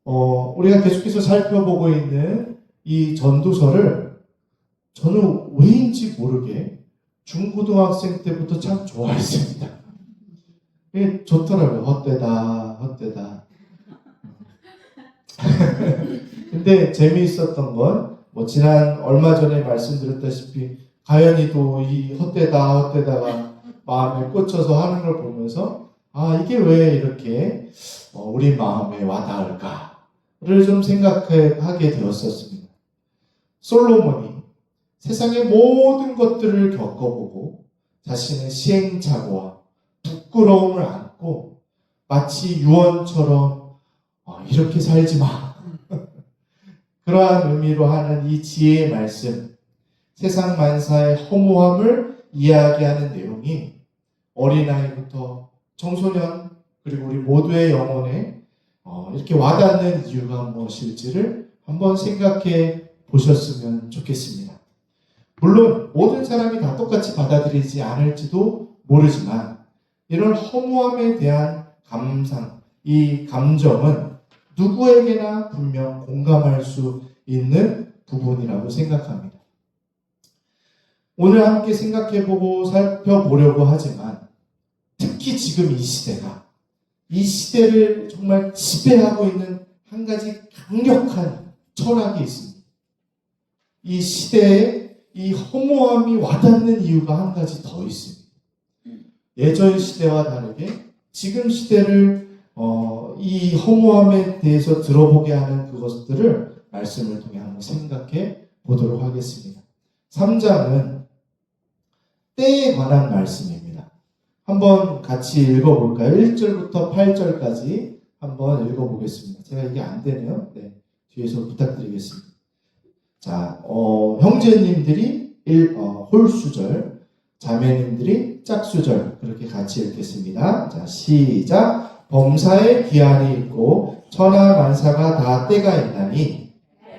우리가 계속해서 살펴보고 있는 이 전도서를 저는 왜인지 모르게 중고등학생 때부터 참 좋아했습니다. 이게 좋더라고요. 헛되다. 근데 재미있었던 건, 지난 얼마 전에 말씀드렸다시피, 가연이도 이 헛되다가 마음에 꽂혀서 하는 걸 보면서, 이게 왜 이렇게 우리 마음에 와닿을까를 좀 생각하게 되었었습니다. 솔로몬이 세상의 모든 것들을 겪어보고 자신의 시행착오와 부끄러움을 안고 마치 유언처럼 이렇게 살지 마. 그러한 의미로 하는 이 지혜의 말씀, 세상 만사의 허무함을 이야기하는 내용이 어린아이부터 청소년 그리고 우리 모두의 영혼에 이렇게 와닿는 이유가 무엇일지를 한번 생각해 보셨으면 좋겠습니다. 물론 모든 사람이 다 똑같이 받아들이지 않을지도 모르지만 이런 허무함에 대한 감상, 이 감정은 누구에게나 분명 공감할 수 있는 부분이라고 생각합니다. 오늘 함께 생각해보고 살펴보려고 하지만 특히 지금 이 시대를 정말 지배하고 있는 한 가지 강력한 철학이 있습니다. 이 시대에 이 허무함이 와닿는 이유가 한 가지 더 있습니다. 예전 시대와 다르게 지금 시대를 이 허무함에 대해서 들어보게 하는 그것들을 말씀을 통해 한번 생각해 보도록 하겠습니다. 3장은 때에 관한 말씀입니다. 한번 같이 읽어볼까요? 1절부터 8절까지 한번 읽어보겠습니다. 제가 이게 안 되네요. 네, 뒤에서 부탁드리겠습니다. 자, 형제님들이 홀수절, 자매님들이 짝수절, 그렇게 같이 읽겠습니다. 자, 시작. 범사에 기한이 있고 천하만사가 다 때가 있나니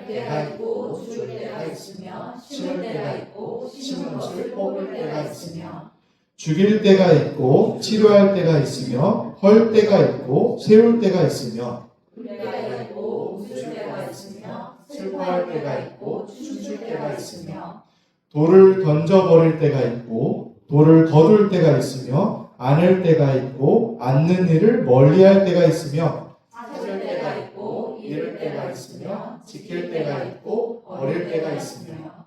때가 있고 죽을 때가 있으며 심을 때가 있고 심은 것을 뽑을 때가 있으며 죽일 때가 있고 치료할 때가 있으며 헐 때가 있고 세울 때가 있으며 때가 있고 웃을 때가 있으며 슬퍼할 때가 있고 춤출 때가 있으며 돌을 던져버릴 때가 있고 돌을 거둘 때가 있으며 안을 때가 있고 앉는 일을 멀리할 때가 있으며 찾을 때가 있고 잃을 때가 있으며 지킬 때가 있고 버릴 때가 있으며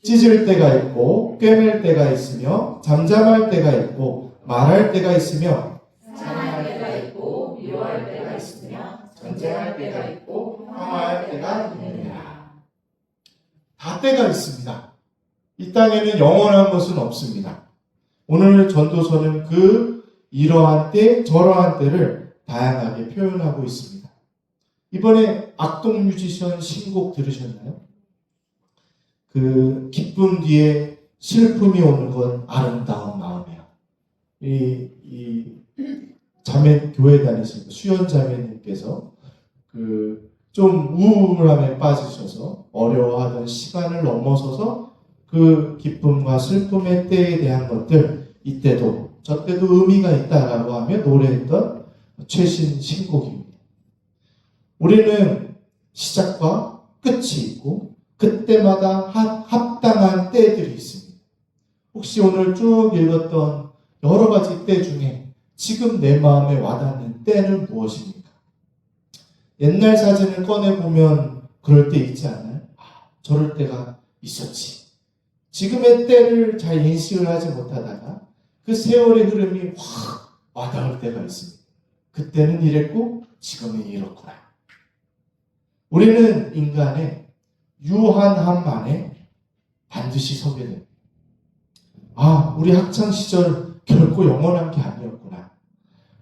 찢을 때가 있고 꿰맬 때가 있으며 잠잠할 때가 있고 말할 때가 있으며 사랑할 때가 있고 미워할 때가 있으며 전쟁할 때가 있고 평화할 때가 있느니라. 다 때가 있습니다. 이 땅에는 영원한 것은 없습니다. 오늘 전도서는 이러한 때 저러한 때를 다양하게 표현하고 있습니다. 이번에 악동 뮤지션 신곡 들으셨나요? 기쁨 뒤에 슬픔이 오는 건 아름다운 마음이야. 이 자매 교회 다니시는 수연 자매님께서 좀 우울함에 빠지셔서 어려워하던 시간을 넘어서서 그 기쁨과 슬픔의 때에 대한 것들, 이때도 저때도 의미가 있다라고 하며 노래했던 최신 신곡입니다. 우리는 시작과 끝이 있고 그때마다 합당한 때들이 있습니다. 혹시 오늘 쭉 읽었던 여러 가지 때 중에 지금 내 마음에 와닿는 때는 무엇입니까? 옛날 사진을 꺼내보면 그럴 때 있지 않나요? 저럴 때가 있었지. 지금의 때를 잘 인식을 하지 못하다가 그 세월의 흐름이 확 와닿을 때가 있습니다. 그때는 이랬고 지금은 이렇구나. 우리는 인간의 유한함만에 반드시 서게 됩니다. 우리 학창시절 결코 영원한 게 아니었구나.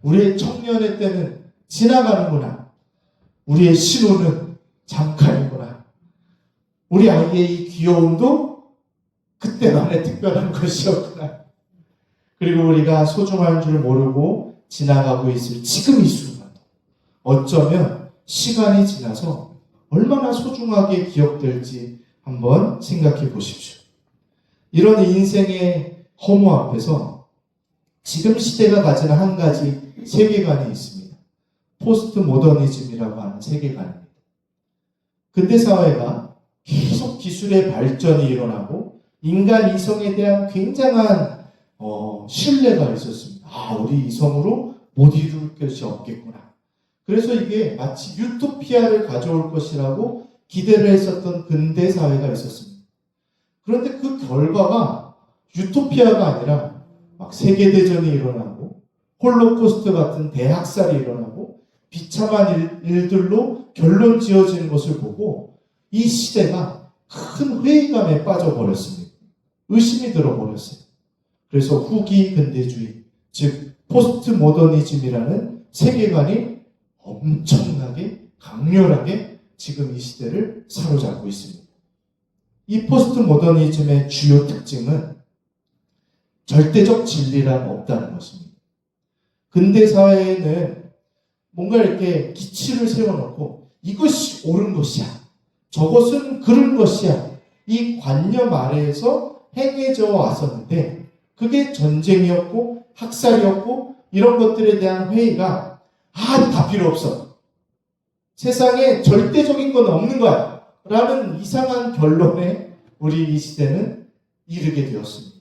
우리의 청년의 때는 지나가는구나. 우리의 신혼은 잠깐이구나. 우리 아이의 이 귀여움도 그때만의 특별한 것이었구나. 그리고 우리가 소중한 줄 모르고 지나가고 있을 지금 이 순간, 어쩌면 시간이 지나서 얼마나 소중하게 기억될지 한번 생각해 보십시오. 이런 인생의 허무 앞에서 지금 시대가 가진 한 가지 세계관이 있습니다. 포스트 모더니즘이라고 하는 세계관입니다. 근대 사회가 계속 기술의 발전이 일어나고 인간 이성에 대한 굉장한 신뢰가 있었습니다. 우리 이성으로 못 이룰 것이 없겠구나. 그래서 이게 마치 유토피아를 가져올 것이라고 기대를 했었던 근대 사회가 있었습니다. 그런데 그 결과가 유토피아가 아니라 막 세계대전이 일어나고 홀로코스트 같은 대학살이 일어나고 비참한 일들로 결론 지어지는 것을 보고 이 시대가 큰 회의감에 빠져버렸습니다. 의심이 들어버렸어요. 그래서 후기 근대주의, 즉 포스트 모더니즘이라는 세계관이 엄청나게 강렬하게 지금 이 시대를 사로잡고 있습니다. 이 포스트 모더니즘의 주요 특징은 절대적 진리란 없다는 것입니다. 근대 사회에는 뭔가 이렇게 기치를 세워놓고 이것이 옳은 것이야, 저것은 그른 것이야, 이 관념 아래에서 행해져 왔었는데 그게 전쟁이었고 학살이었고 이런 것들에 대한 회의가 다 필요 없어. 세상에 절대적인 건 없는 거야. 라는 이상한 결론에 우리 이 시대는 이르게 되었습니다.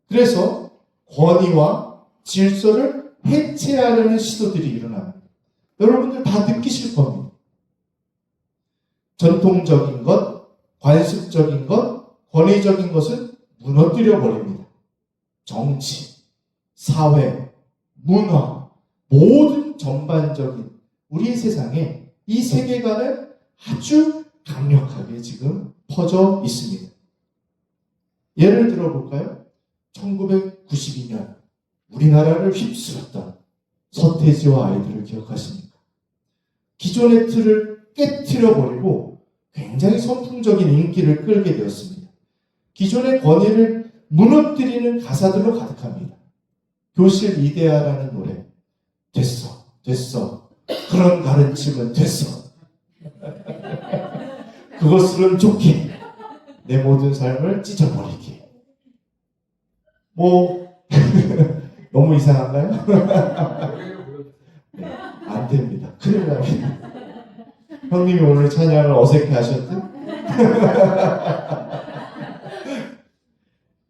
그래서 권위와 질서를 해체하려는 시도들이 일어납니다. 여러분들 다 느끼실 겁니다. 전통적인 것, 관습적인 것, 권위적인 것은 무너뜨려 버립니다. 정치, 사회, 문화, 모든 전반적인 우리 세상에 이 세계관은 아주 강력하게 지금 퍼져 있습니다. 예를 들어볼까요? 1992년 우리나라를 휩쓸었던 서태지와 아이들을 기억하십니까? 기존의 틀을 깨트려버리고 굉장히 선풍적인 인기를 끌게 되었습니다. 기존의 권위를 무너뜨리는 가사들로 가득합니다. 교실 이데아라는 노래, 됐어, 그런 가르침은 됐어. 그것으론 좋게 내 모든 삶을 찢어버리기. 너무 이상한가요? 안 됩니다. 큰일 납니다. 형님이 오늘 찬양을 어색해 하셨든?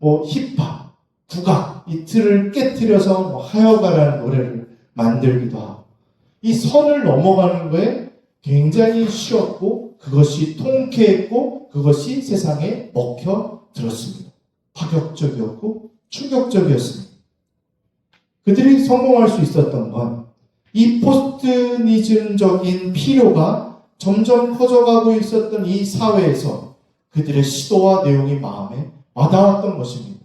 힙합, 국악, 이 틀을 깨트려서 하여가라는 노래를 만들기도 하고, 이 선을 넘어가는 거에 굉장히 쉬웠고, 그것이 통쾌했고, 그것이 세상에 먹혀 들었습니다. 파격적이었고, 충격적이었습니다. 그들이 성공할 수 있었던 건, 이 포스트니즘적인 필요가 점점 커져가고 있었던 이 사회에서 그들의 시도와 내용이 마음에 와닿았던 것입니다.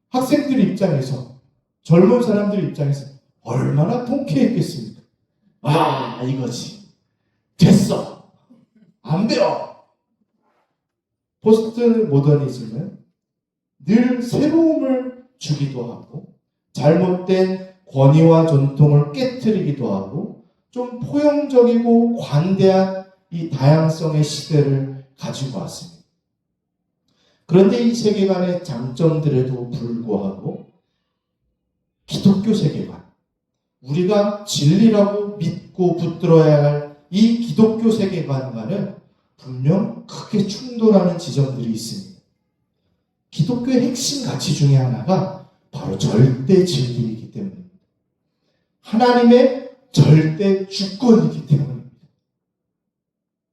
학생들 입장에서, 젊은 사람들 입장에서 얼마나 통쾌했겠습니까? 이거지. 됐어. 안 돼요. 포스트 모더니즘은 늘 새로움을 주기도 하고 잘못된 권위와 전통을 깨트리기도 하고 좀 포용적이고 관대한 이 다양성의 시대를 가지고 왔습니다. 그런데 이 세계관의 장점들에도 불구하고 기독교 세계관, 우리가 진리라고 믿고 붙들어야 할 이 기독교 세계관과는 분명 크게 충돌하는 지점들이 있습니다. 기독교의 핵심 가치 중에 하나가 바로 절대 진리이기 때문입니다. 하나님의 절대 주권이기 때문입니다.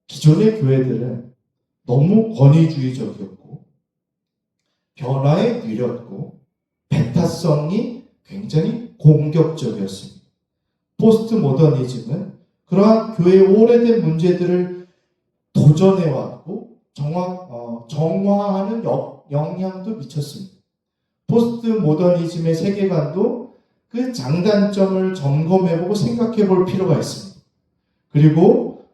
기존의 교회들은 너무 권위주의적이었고 변화에 느렸고 배타성이 굉장히 공격적이었습니다. 포스트 모더니즘은 그러한 교회의 오래된 문제들을 도전해왔고 정화하는 영향도 미쳤습니다. 포스트 모더니즘의 세계관도 그 장단점을 점검해보고 생각해볼 필요가 있습니다. 그리고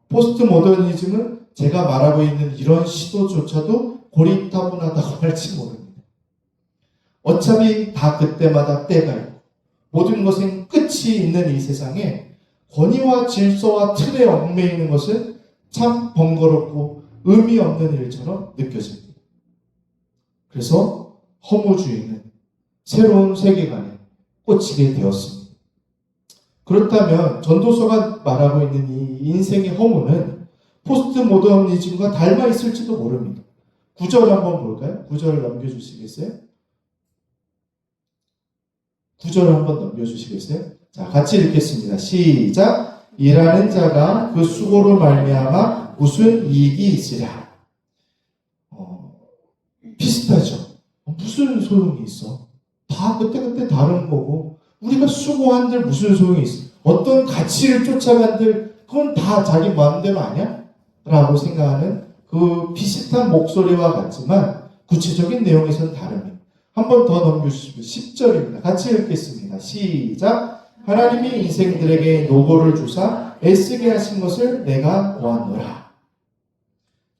포스트 모더니즘은 제가 말하고 있는 이런 시도조차도 고리타분하다고 할지 모릅니다. 어차피 다 그때마다 때가 있고 모든 것엔 끝이 있는 이 세상에 권위와 질서와 틀에 얽매이는 것은 참 번거롭고 의미 없는 일처럼 느껴집니다. 그래서 허무주의는 새로운 세계관에 꽂히게 되었습니다. 그렇다면 전도서가 말하고 있는 이 인생의 허무는 포스트 모더니즘과 닮아 있을지도 모릅니다. 9절 한번 볼까요? 9절 넘겨주시겠어요? 9절 한번 넘겨주시겠어요? 자, 같이 읽겠습니다. 시작. 일하는 자가 그 수고로 말미암아 무슨 이익이 있으랴. 비슷하죠. 무슨 소용이 있어? 다 그때그때 다른 거고 우리가 수고한들 무슨 소용이 있어? 어떤 가치를 쫓아간들 그건 다 자기 마음대로 아니야? 라고 생각하는 그 비슷한 목소리와 같지만 구체적인 내용에서는 다릅니다. 한 번 더 넘겨주시면 10절입니다. 같이 읽겠습니다. 시작. 하나님이 인생들에게 노고를 주사 애쓰게 하신 것을 내가 보았노라.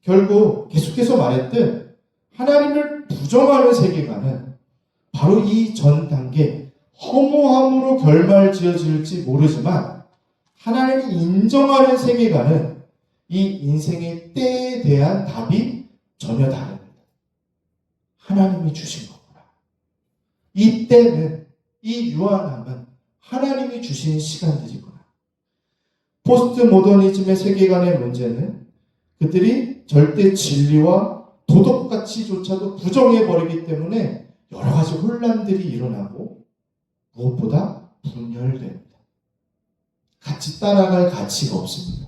결국 계속해서 말했듯 하나님을 부정하는 세계관은 바로 이 전 단계 허무함으로 결말지어질지 모르지만 하나님이 인정하는 세계관은 이 인생의 때에 대한 답이 전혀 다릅니다. 하나님이 주신 거구나. 이 때는, 이 유한함은 하나님이 주신 시간들이구나. 포스트 모더니즘의 세계관의 문제는 그들이 절대 진리와 도덕 가치조차도 부정해버리기 때문에 여러 가지 혼란들이 일어나고 무엇보다 분열됩니다. 같이 따라갈 가치가 없습니다.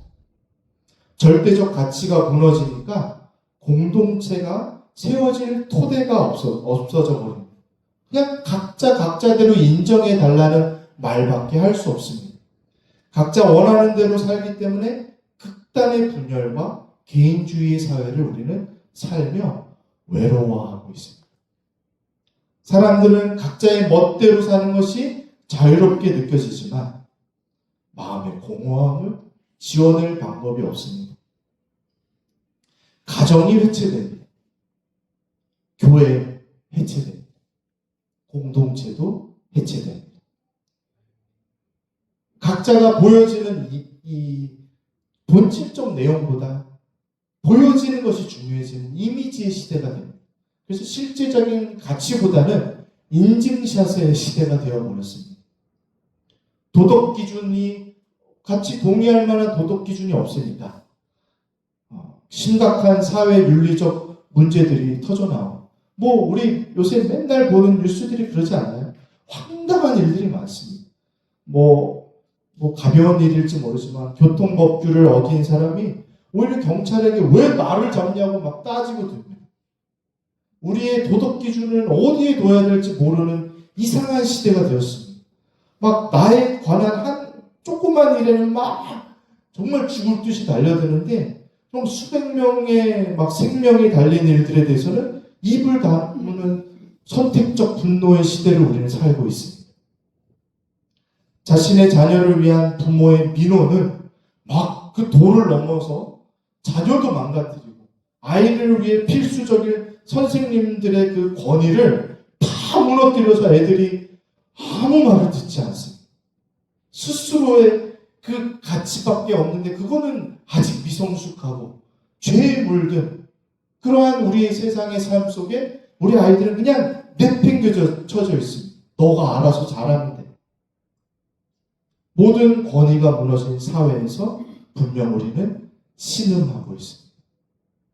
절대적 가치가 무너지니까 공동체가 세워질 토대가 없어져 버립니다. 그냥 각자대로 인정해 달라는 말밖에 할 수 없습니다. 각자 원하는 대로 살기 때문에 극단의 분열과 개인주의의 사회를 우리는 살며 외로워하고 있습니다. 사람들은 각자의 멋대로 사는 것이 자유롭게 느껴지지만 마음의 공허함을 지워낼 방법이 없습니다. 가정이 해체됩니다. 교회 해체됩니다. 공동체도 해체됩니다. 각자가 보여지는 이 본질적 내용보다 보여지는 것이 중요해지는 이미지의 시대가 됩니다. 그래서 실제적인 가치보다는 인증샷의 시대가 되어버렸습니다. 도덕 기준이 같이 동의할 만한 도덕 기준이 없으니까 심각한 사회 윤리적 문제들이 터져나오고 우리 요새 맨날 보는 뉴스들이 그러지 않나요? 황당한 일들이 많습니다. 가벼운 일일지 모르지만 교통법규를 어긴 사람이 오히려 경찰에게 왜 나를 잡냐고 막 따지고 듭니다. 우리의 도덕 기준을 어디에 둬야 될지 모르는 이상한 시대가 되었습니다. 나에 관한 한 조그만 일에는 정말 죽을 듯이 달려드는데 좀 수백 명의 생명이 달린 일들에 대해서는 입을 다무는 선택적 분노의 시대를 우리는 살고 있습니다. 자신의 자녀를 위한 부모의 민호는 그 도를 넘어서 자녀도 망가뜨리고 아이를 위해 필수적인 선생님들의 그 권위를 다 무너뜨려서 애들이 아무 말을 듣지 않습니다. 스스로의 그 가치밖에 없는데 그거는 아직 미성숙하고 죄에 물든 그러한 우리의 세상의 삶 속에 우리 아이들은 그냥 내팽겨쳐져 있습니다. 너가 알아서 잘하면 돼. 모든 권위가 무너진 사회에서 분명 우리는 신음하고 있습니다.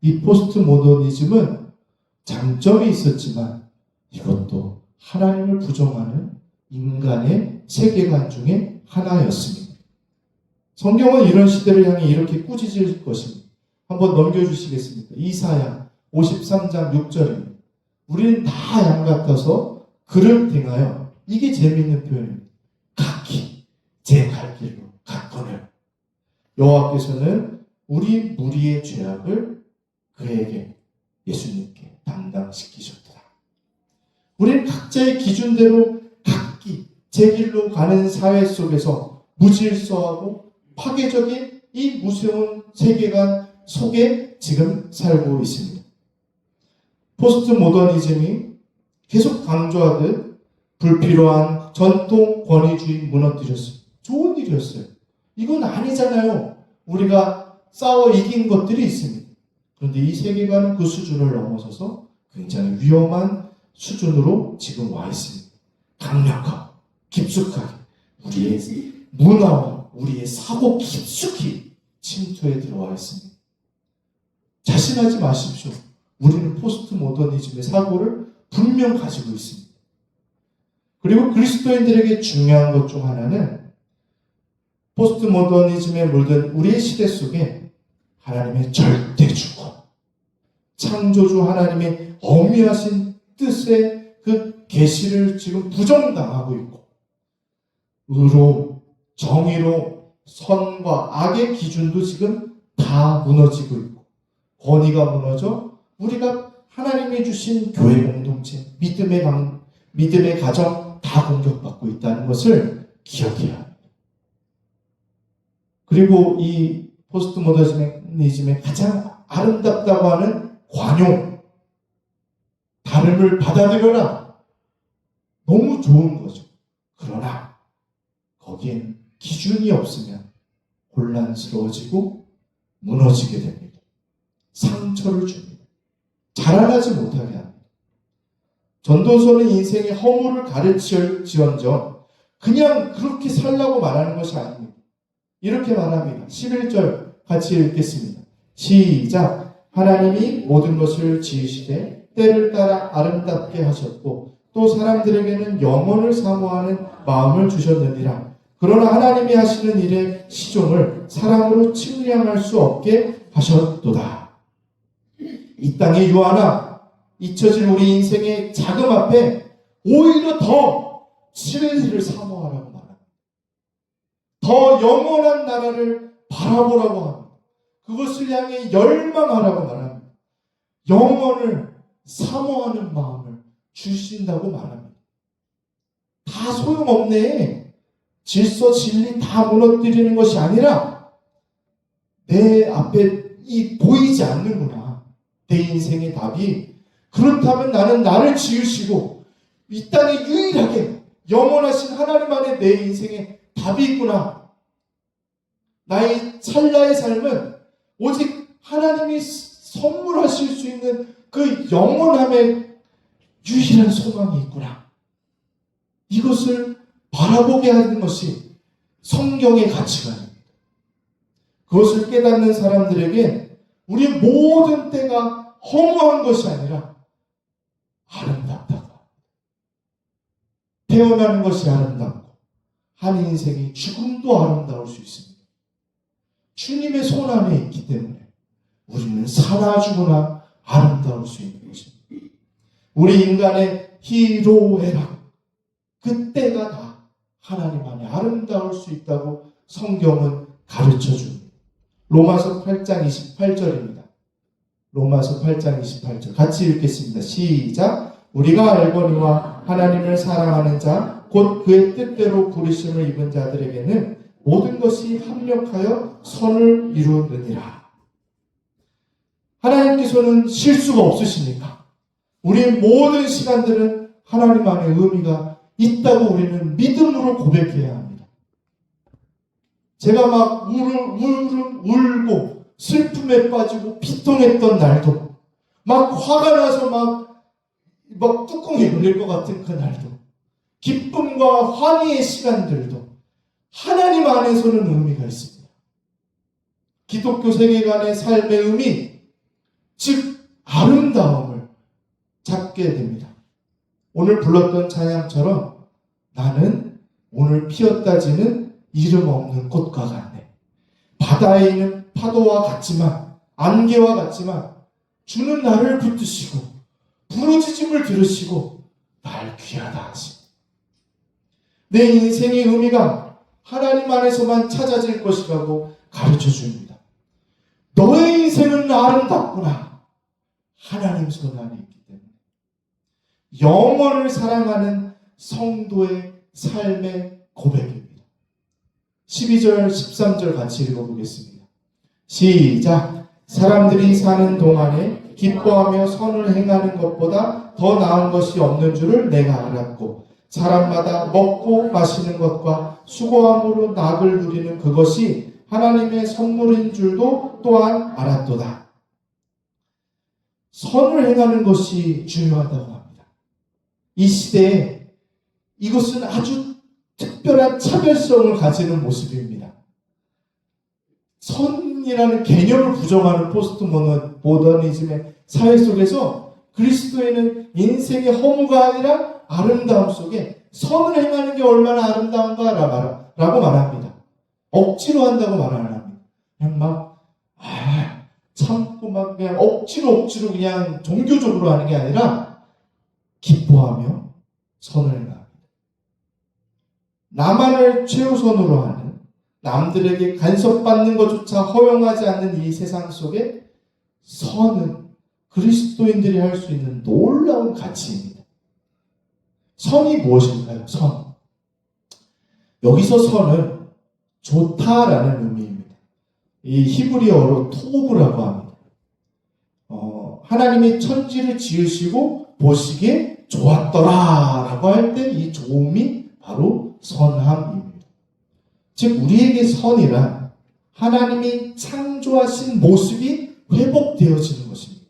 이 포스트 모더니즘은 장점이 있었지만 이것도 하나님을 부정하는 인간의 세계관 중에 하나였습니다. 성경은 이런 시대를 향해 이렇게 꾸짖을 것입니다. 한번 넘겨주시겠습니까? 이사야 53장 6절입니다. 우리는 다 양 같아서 그를 행하여 이게 재미있는 표현입니다. 각기 제 갈 길로 갔거늘 여호와께서는 우리 무리의 죄악을 그에게 예수님께 담당시키셨더라. 우리는 각자의 기준대로 각기 제 길로 가는 사회 속에서 무질서하고 파괴적인 이 무서운 세계관 속에 지금 살고 있습니다. 포스트 모더니즘이 계속 강조하듯 불필요한 전통 권위주의 무너뜨렸습니다. 좋은 일이었어요. 이건 아니잖아요. 우리가 싸워 이긴 것들이 있습니다. 그런데 이 세계관은 그 수준을 넘어서서 굉장히 위험한 수준으로 지금 와 있습니다. 강력하고 깊숙하게 우리의 문화와 우리의 사고 깊숙이 침투해 들어와 있습니다. 자신하지 마십시오. 우리는 포스트 모더니즘의 사고를 분명 가지고 있습니다. 그리고 그리스도인들에게 중요한 것 중 하나는 포스트 모더니즘에 물든 우리의 시대 속에 하나님의 절대주권, 창조주 하나님의 엄미하신 뜻의 그 계시를 지금 부정당하고 있고, 의로, 정의로, 선과 악의 기준도 지금 다 무너지고 있고, 권위가 무너져 우리가 하나님이 주신 교회 공동체, 믿음의 가정 다 공격받고 있다는 것을 기억해야 합니다. 그리고 이 포스트 모더니즘의 가장 아름답다고 하는 관용, 다름을 받아들여라. 너무 좋은 거죠. 그러나 거기엔 기준이 없으면 혼란스러워지고 무너지게 됩니다. 상처를 줍니다. 자라나지 못하게 합니다. 전도서는 인생의 허물을 가르칠지언정 그냥 그렇게 살라고 말하는 것이 아닙니다. 이렇게 말합니다. 11절 같이 읽겠습니다. 시작. 하나님이 모든 것을 지으시되 때를 따라 아름답게 하셨고 또 사람들에게는 영원을 사모하는 마음을 주셨느니라. 그러나 하나님이 하시는 일의 시종을 사람으로 측량할 수 없게 하셨도다. 이 땅에 유하나 잊혀질 우리 인생의 자금 앞에 오히려 더 치를 일을 사모하라고 말합니다. 더 영원한 나라를 바라보라고 합니다. 그것을 향해 열망하라고 말합니다. 영원을 사모하는 마음을 주신다고 말합니다. 다 소용없네. 질서, 진리 다 무너뜨리는 것이 아니라 내 앞에 보이지 않는구나. 내 인생의 답이. 그렇다면 나는 나를 지으시고 이 땅에 유일하게 영원하신 하나님 안에 내 인생의 답이 있구나. 나의 찰나의 삶은 오직 하나님이 선물하실 수 있는 그 영원함의 유일한 소망이 있구나. 이것을 바라보게 하는 것이 성경의 가치관입니다. 그것을 깨닫는 사람들에게 우리 모든 때가 허무한 것이 아니라 아름답다고. 태어나는 것이 아름답고 한 인생의 죽음도 아름다울 수 있습니다. 주님의 손 안에 있기 때문에 우리는 사나 죽으나 아름다울 수 있는 것입니다. 우리 인간의 희로애락, 그때가 다 하나님 안에 아름다울 수 있다고 성경은 가르쳐 줍니다. 로마서 8장 28절입니다. 로마서 8장 28절 같이 읽겠습니다. 시작. 우리가 알거니와 하나님을 사랑하는 자 곧 그의 뜻대로 부르심을 입은 자들에게는 모든 것이 합력하여 선을 이루느니라. 하나님께서는 실수가 없으십니까? 우리의 모든 시간들은 하나님 안에 의미가 있다고 우리는 믿음으로 고백해야 합니다. 제가 막 울고 슬픔에 빠지고 비통했던 날도, 막 화가 나서 막 뚜껑이 열릴 것 같은 그 날도, 기쁨과 환희의 시간들도 하나님 안에서는 의미가 있습니다. 기독교 세계관의 삶의 의미, 즉 아름다움을 찾게 됩니다. 오늘 불렀던 찬양처럼 나는 오늘 피었다지는 이름 없는 꽃과 같네. 바다에 있는 파도와 같지만, 안개와 같지만 주는 나를 붙드시고 부르짖음을 들으시고 날 귀하다 하시고, 내 인생의 의미가 하나님 안에서만 찾아질 것이라고 가르쳐 줍니다. 너의 인생은 아름답구나. 하나님 손 안에 있기 때문에. 영원을 사랑하는 성도의 삶의 고백입니다. 12절, 13절 같이 읽어보겠습니다. 시작. 사람들이 사는 동안에 기뻐하며 선을 행하는 것보다 더 나은 것이 없는 줄을 내가 알았고, 사람마다 먹고 마시는 것과 수고함으로 낙을 누리는 그것이 하나님의 선물인 줄도 또한 알았도다. 선을 행하는 것이 중요하다고 합니다. 이 시대에 이것은 아주 특별한 차별성을 가지는 모습입니다. 선이라는 개념을 부정하는 포스트 모더니즘의 사회 속에서 그리스도인은 인생의 허무가 아니라 아름다움 속에 선을 행하는 게 얼마나 아름다운가라고 말합니다. 억지로 한다고 말 안 합니다. 그냥 참고 그냥 억지로 그냥 종교적으로 하는 게 아니라 기뻐하며 선을 행합니다. 나만을 최우선으로 하는, 남들에게 간섭받는 것조차 허용하지 않는 이 세상 속에 선은 그리스도인들이 할 수 있는 놀라운 가치입니다. 선이 무엇일까요? 선. 여기서 선은 좋다라는 의미입니다. 이 히브리어로 토브라고 합니다. 하나님이 천지를 지으시고 보시기에 좋았더라라고 할 때 이 좋음이 바로 선함입니다. 즉 우리에게 선이란 하나님이 창조하신 모습이 회복되어지는 것입니다.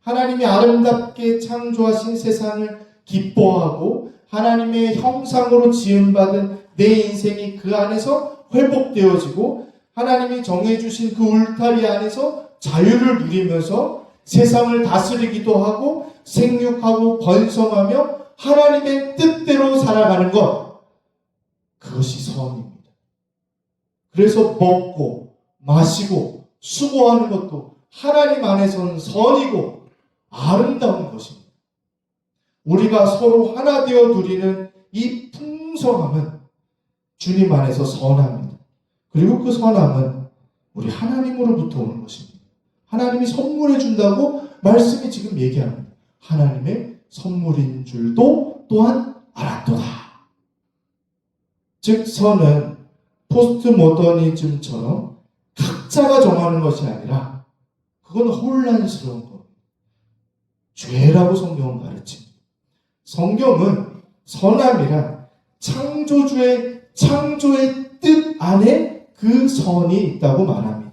하나님이 아름답게 창조하신 세상을 기뻐하고 하나님의 형상으로 지음받은 내 인생이 그 안에서 회복되어지고 하나님이 정해주신 그 울타리 안에서 자유를 누리면서 세상을 다스리기도 하고 생육하고 번성하며 하나님의 뜻대로 살아가는 것, 그것이 선입니다. 그래서 먹고 마시고 수고하는 것도 하나님 안에서는 선이고 아름다운 것입니다. 우리가 서로 하나 되어 누리는 이 풍성함은 주님 안에서 선합니다. 그리고 그 선함은 우리 하나님으로부터 오는 것입니다. 하나님이 선물해 준다고 말씀이 지금 얘기합니다. 하나님의 선물인 줄도 또한 알았도다. 즉 선은 포스트 모더니즘처럼 각자가 정하는 것이 아니라 그건 혼란스러운 겁니다. 죄라고 성경은 가르칩니다. 성경은 선함이란 창조의 뜻 안에 그 선이 있다고 말합니다.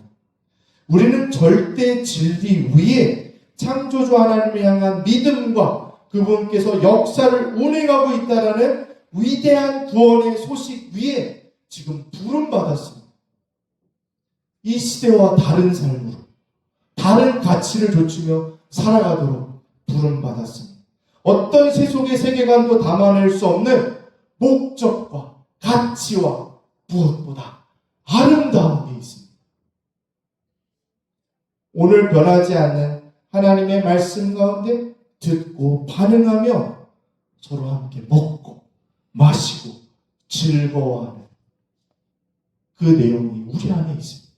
우리는 절대 진리 위에 창조주 하나님을 향한 믿음과 그분께서 역사를 운행하고 있다라는 위대한 구원의 소식 위에 지금 부름받았습니다. 이 시대와 다른 삶으로, 다른 가치를 좇으며 살아가도록 부름받았습니다. 어떤 세속의 세계관도 담아낼 수 없는 목적과 가치와 무엇보다 아름다운 게 있습니다. 오늘 변하지 않는 하나님의 말씀 가운데 듣고 반응하며 서로 함께 먹고 마시고 즐거워하는 그 내용이 우리 안에 있습니다.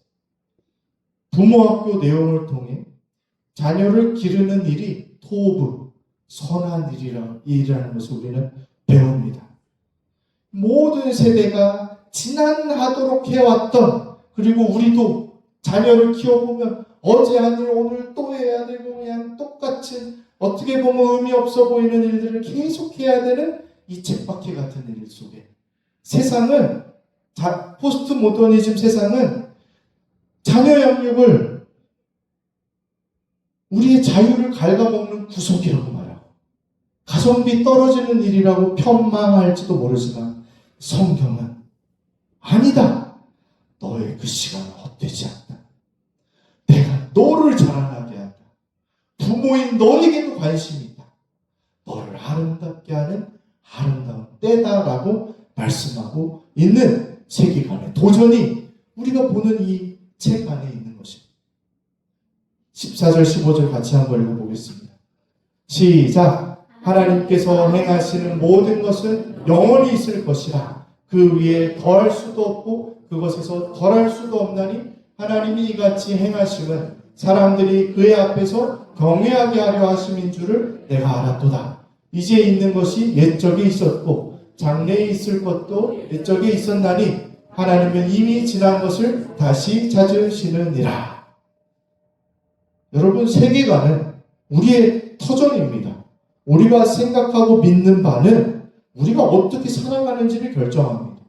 부모학교 내용을 통해 자녀를 기르는 일이 토브, 선한 일이라는 것을 우리는 배웁니다. 모든 세대가 지난하도록 해왔던, 그리고 우리도 자녀를 키워보면 어제 한 일 오늘 또 해야 되고 그냥 똑같은, 어떻게 보면 의미 없어 보이는 일들을 계속 해야 되는 이 쳇바퀴 같은 일 속에 세상은, 포스트 모더니즘 세상은 자녀 양육을 우리의 자유를 갉아먹는 구속이라고 말하고 가성비 떨어지는 일이라고 편망할지도 모르지만 성경은 아니다. 너의 그 시간은 헛되지 않다. 내가 너를 자라나게 한다. 부모인 너에게도 관심이 있다. 너를 아름답게 하는 아름다운 때다라고 말씀하고 있는 세계관의 도전이 우리가 보는 이 책 안에 있는 것입니다. 14절 15절 같이 한번 읽어보겠습니다. 시작. 하나님께서 행하시는 모든 것은 영원히 있을 것이라. 그 위에 더할 수도 없고 그것에서 덜할 수도 없나니 하나님이 이같이 행하심은 사람들이 그의 앞에서 경외하게 하려 하심인 줄을 내가 알았도다. 이제 있는 것이 옛적에 있었고 장래에 있을 것도 옛적에 있었나니 하나님은 이미 지난 것을 다시 찾으시느니라. 여러분, 세계관은 우리의 터전입니다. 우리가 생각하고 믿는 바는 우리가 어떻게 살아가는지를 결정합니다.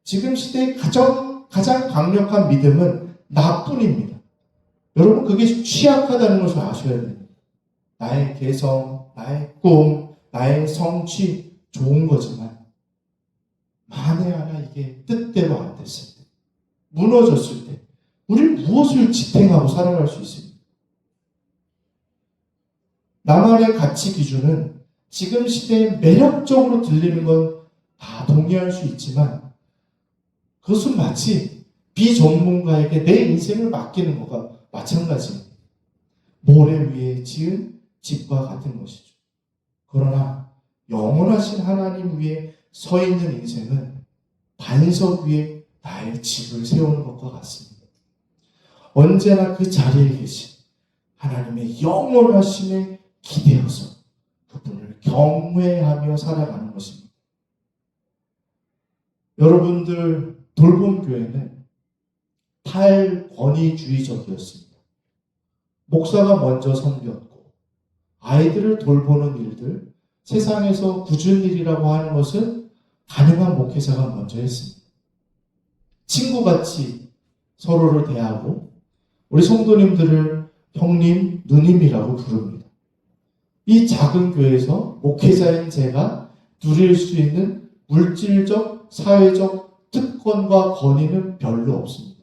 지금 시대의 가장 강력한 믿음은 나뿐입니다. 여러분, 그게 취약하다는 것을 아셔야 됩니다. 나의 개성, 나의 꿈, 나의 성취 좋은 거지만 만에 하나 이게 뜻대로 안 됐을 때, 무너졌을 때 우리는 무엇을 지탱하고 살아갈 수 있습니까? 나만의 가치 기준은 지금 시대에 매력적으로 들리는 건 다 동의할 수 있지만 그것은 마치 비전문가에게 내 인생을 맡기는 것과 마찬가지입니다. 모래 위에 지은 집과 같은 것이죠. 그러나 영원하신 하나님 위에 서 있는 인생은 반석 위에 나의 집을 세우는 것과 같습니다. 언제나 그 자리에 계신 하나님의 영원하심에 기대어서 그분을 경외하며 살아가는 것입니다. 여러분들 돌봄교회는 탈권위주의적이었습니다. 목사가 먼저 섬겼고 아이들을 돌보는 일들, 세상에서 굳은 일이라고 하는 것은 가능한 목회자가 먼저 했습니다. 친구같이 서로를 대하고 우리 성도님들을 형님, 누님이라고 부릅니다. 이 작은 교회에서 목회자인 제가 누릴 수 있는 물질적, 사회적 특권과 권위는 별로 없습니다.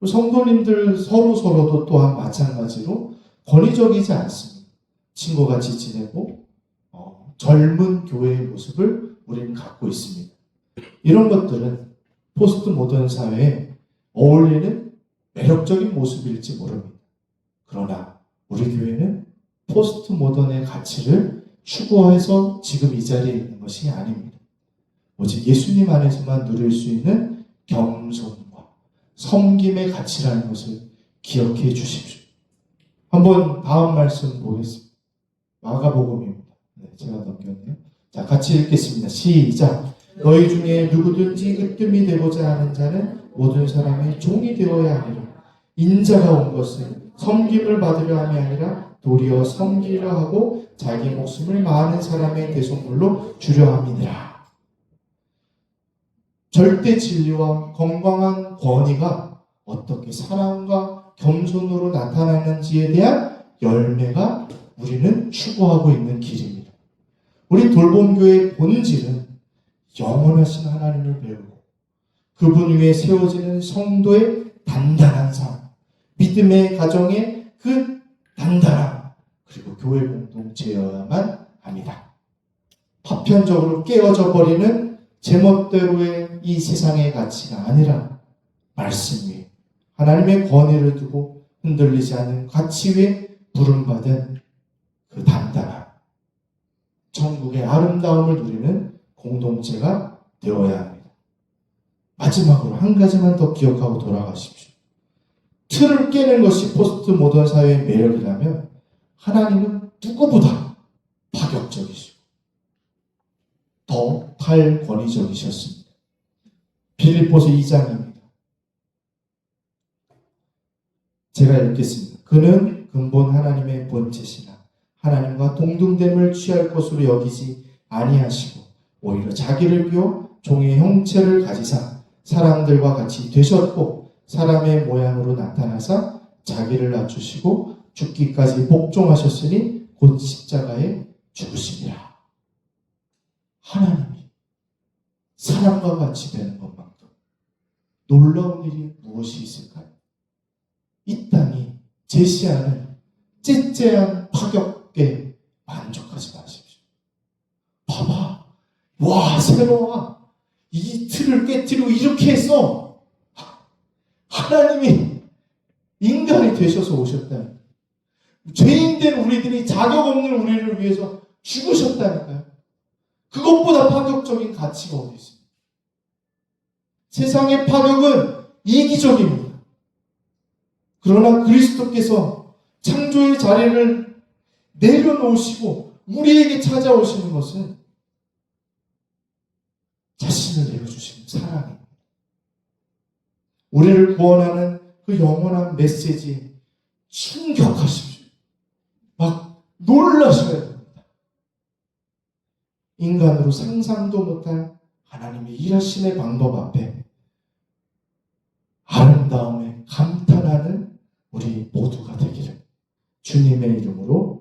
성도님들 서로도 또한 마찬가지로 권위적이지 않습니다. 친구같이 지내고 젊은 교회의 모습을 우리는 갖고 있습니다. 이런 것들은 포스트 모던 사회에 어울리는 매력적인 모습일지 모릅니다. 그러나 우리 교회는 포스트 모던의 가치를 추구해서 지금 이 자리에 있는 것이 아닙니다. 오직 예수님 안에서만 누릴 수 있는 겸손과 섬김의 가치라는 것을 기억해 주십시오. 한번 다음 말씀 보겠습니다. 마가복음입니다. 네, 제가 넘겼네요. 자, 같이 읽겠습니다. 시작. 너희 중에 누구든지 으뜸이 되고자 하는 자는 모든 사람의 종이 되어야 하리라. 인자가 온 것은 섬김을 받으려 함이 아니라 도리어 섬기려 하고 자기 목숨을 많은 사람의 대속물로 주려 함이니라. 절대 진리와 건강한 권위가 어떻게 사랑과 겸손으로 나타나는지에 대한 열매가 우리는 추구하고 있는 길입니다. 우리 돌봄교회의 본질은 영원하신 하나님을 배우고 그분 위에 세워지는 성도의 단단한 삶, 믿음의 가정의 그 단단함, 그리고 교회 공동체여야만 합니다. 파편적으로 깨어져 버리는 제멋대로의 이 세상의 가치가 아니라 말씀 위에 하나님의 권위를 두고 흔들리지 않는 가치 위에 부름받은 그 단단함, 천국의 아름다움을 누리는 공동체가 되어야 합니다. 마지막으로 한 가지만 더 기억하고 돌아가십시오. 틀을 깨는 것이 포스트 모던 사회의 매력이라면 하나님은 누구보다 파격적이시고 더 탈권위적이셨습니다. 빌립보서 2장입니다. 제가 읽겠습니다. 그는 근본 하나님의 본체시나 하나님과 동등됨을 취할 것으로 여기지 아니하시고 오히려 자기를 비워 종의 형체를 가지사 사람들과 같이 되셨고 사람의 모양으로 나타나사 자기를 낮추시고 죽기까지 복종하셨으니 곧 십자가에 죽으시니라. 하나님이 사람과 같이 되는 것만큼 놀라운 일이 무엇이 있을까요? 이 땅이 제시하는 째째한 파격에 만족하지 마십시오. 봐봐, 와 새로워. 이 틀을 깨뜨리고 이렇게 해서 하나님이 인간이 되셔서 오셨다니. 죄인된 우리들이 자격 없는 우리를 위해서 죽으셨다니까요. 그것보다 파격적인 가치가 어디 있습니까? 세상의 파격은 이기적입니다. 그러나 그리스도께서 창조의 자리를 내려놓으시고 우리에게 찾아오시는 것은 자신을 내려주시는 사랑입니다. 우리를 구원하는 그 영원한 메시지에 충격하십시오. 막 놀라셔야 됩니다. 인간으로 상상도 못할 하나님의 일하심의 방법 앞에 아름다움에 감탄하는 우리 모두가 되기를 주님의 이름으로